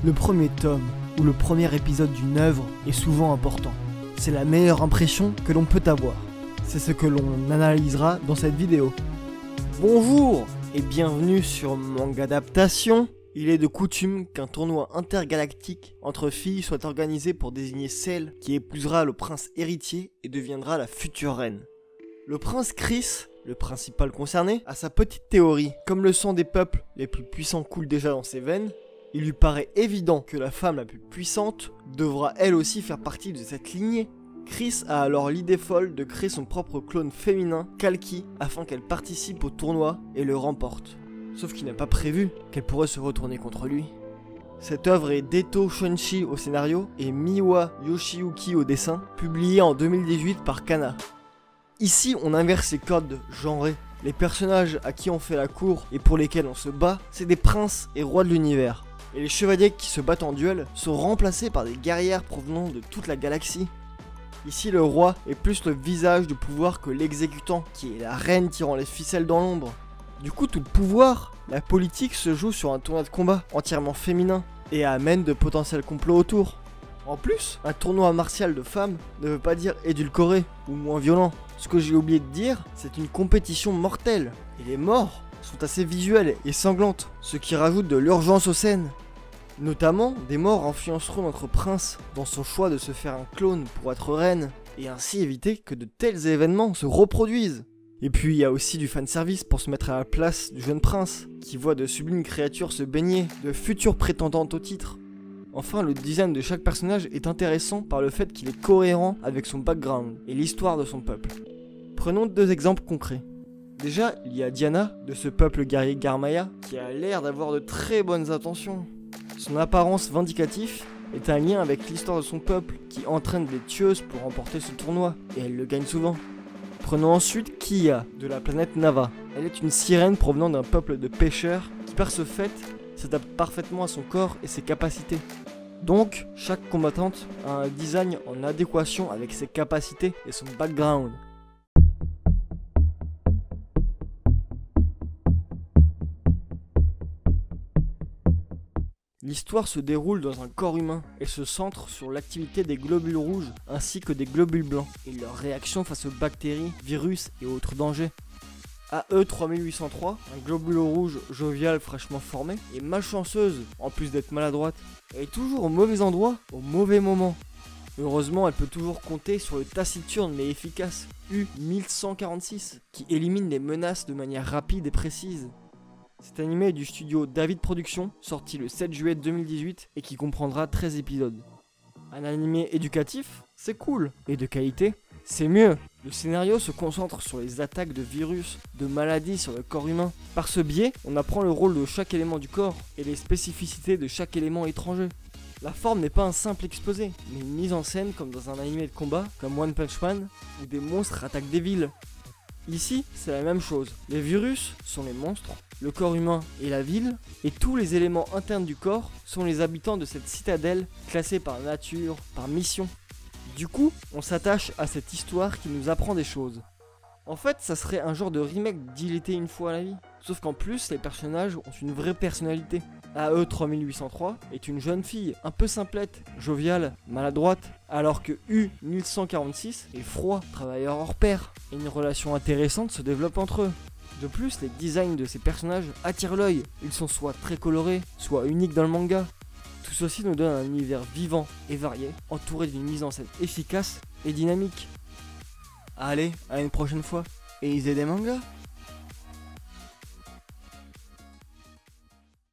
Le premier tome ou le premier épisode d'une œuvre est souvent important. C'est la meilleure impression que l'on peut avoir. C'est ce que l'on analysera dans cette vidéo. Bonjour et bienvenue sur Manga Adaptation. Il est de coutume qu'un tournoi intergalactique entre filles soit organisé pour désigner celle qui épousera le prince héritier et deviendra la future reine. Le prince Chris, le principal concerné, a sa petite théorie. Comme le sang des peuples les plus puissants coule déjà dans ses veines, il lui paraît évident que la femme la plus puissante devra elle aussi faire partie de cette lignée. Chris a alors l'idée folle de créer son propre clone féminin, Kalki, afin qu'elle participe au tournoi et le remporte. Sauf qu'il n'a pas prévu qu'elle pourrait se retourner contre lui. Cette œuvre est d'Eto Shunshi au scénario et Miwa Yoshiyuki au dessin, publiée en 2018 par Kana. Ici, on inverse les codes genrés. Les personnages à qui on fait la cour et pour lesquels on se bat, c'est des princes et rois de l'univers. Et les chevaliers qui se battent en duel sont remplacés par des guerrières provenant de toute la galaxie. Ici, le roi est plus le visage du pouvoir que l'exécutant, qui est la reine tirant les ficelles dans l'ombre. Du coup, tout le pouvoir, la politique se joue sur un tournoi de combat entièrement féminin et amène de potentiels complots autour. En plus, un tournoi martial de femmes ne veut pas dire édulcoré ou moins violent. Ce que j'ai oublié de dire, c'est une compétition mortelle. Et les morts sont assez visuelles et sanglantes, ce qui rajoute de l'urgence aux scènes. Notamment, des morts influenceront notre prince dans son choix de se faire un clone pour être reine, et ainsi éviter que de tels événements se reproduisent. Et puis il y a aussi du fanservice pour se mettre à la place du jeune prince, qui voit de sublimes créatures se baigner de futures prétendantes au titre. Enfin, le design de chaque personnage est intéressant par le fait qu'il est cohérent avec son background et l'histoire de son peuple. Prenons deux exemples concrets. Déjà, il y a Diana, de ce peuple guerrier Garmaya, qui a l'air d'avoir de très bonnes intentions. Son apparence vindicative est un lien avec l'histoire de son peuple, qui entraîne des tueuses pour remporter ce tournoi, et elle le gagne souvent. Prenons ensuite Kia, de la planète Nava. Elle est une sirène provenant d'un peuple de pêcheurs, qui par ce fait s'adapte parfaitement à son corps et ses capacités. Donc, chaque combattante a un design en adéquation avec ses capacités et son background. L'histoire se déroule dans un corps humain et se centre sur l'activité des globules rouges ainsi que des globules blancs et leur réaction face aux bactéries, virus et autres dangers. AE 3803, un globule rouge jovial fraîchement formé, est malchanceuse en plus d'être maladroite. Elle est toujours au mauvais endroit, au mauvais moment. Heureusement, elle peut toujours compter sur le taciturne mais efficace U1146 qui élimine les menaces de manière rapide et précise. Cet animé est du studio David Productions, sorti le 7 juillet 2018 et qui comprendra 13 épisodes. Un animé éducatif, c'est cool, et de qualité, c'est mieux. Le scénario se concentre sur les attaques de virus, de maladies sur le corps humain. Par ce biais, on apprend le rôle de chaque élément du corps et les spécificités de chaque élément étranger. La forme n'est pas un simple exposé, mais une mise en scène comme dans un animé de combat, comme One Punch Man, où des monstres attaquent des villes. Ici, c'est la même chose. Les virus sont les monstres, le corps humain est la ville, et tous les éléments internes du corps sont les habitants de cette citadelle classée par nature, par mission. Du coup, on s'attache à cette histoire qui nous apprend des choses. En fait, ça serait un genre de remake d'Il était une fois la vie. Sauf qu'en plus, les personnages ont une vraie personnalité. AE 3803 est une jeune fille, un peu simplette, joviale, maladroite, alors que U1146 est froid, travailleur hors pair, et une relation intéressante se développe entre eux. De plus, les designs de ces personnages attirent l'œil, ils sont soit très colorés, soit uniques dans le manga. Tout ceci nous donne un univers vivant et varié, entouré d'une mise en scène efficace et dynamique. Allez, à une prochaine fois, et lisez des mangas!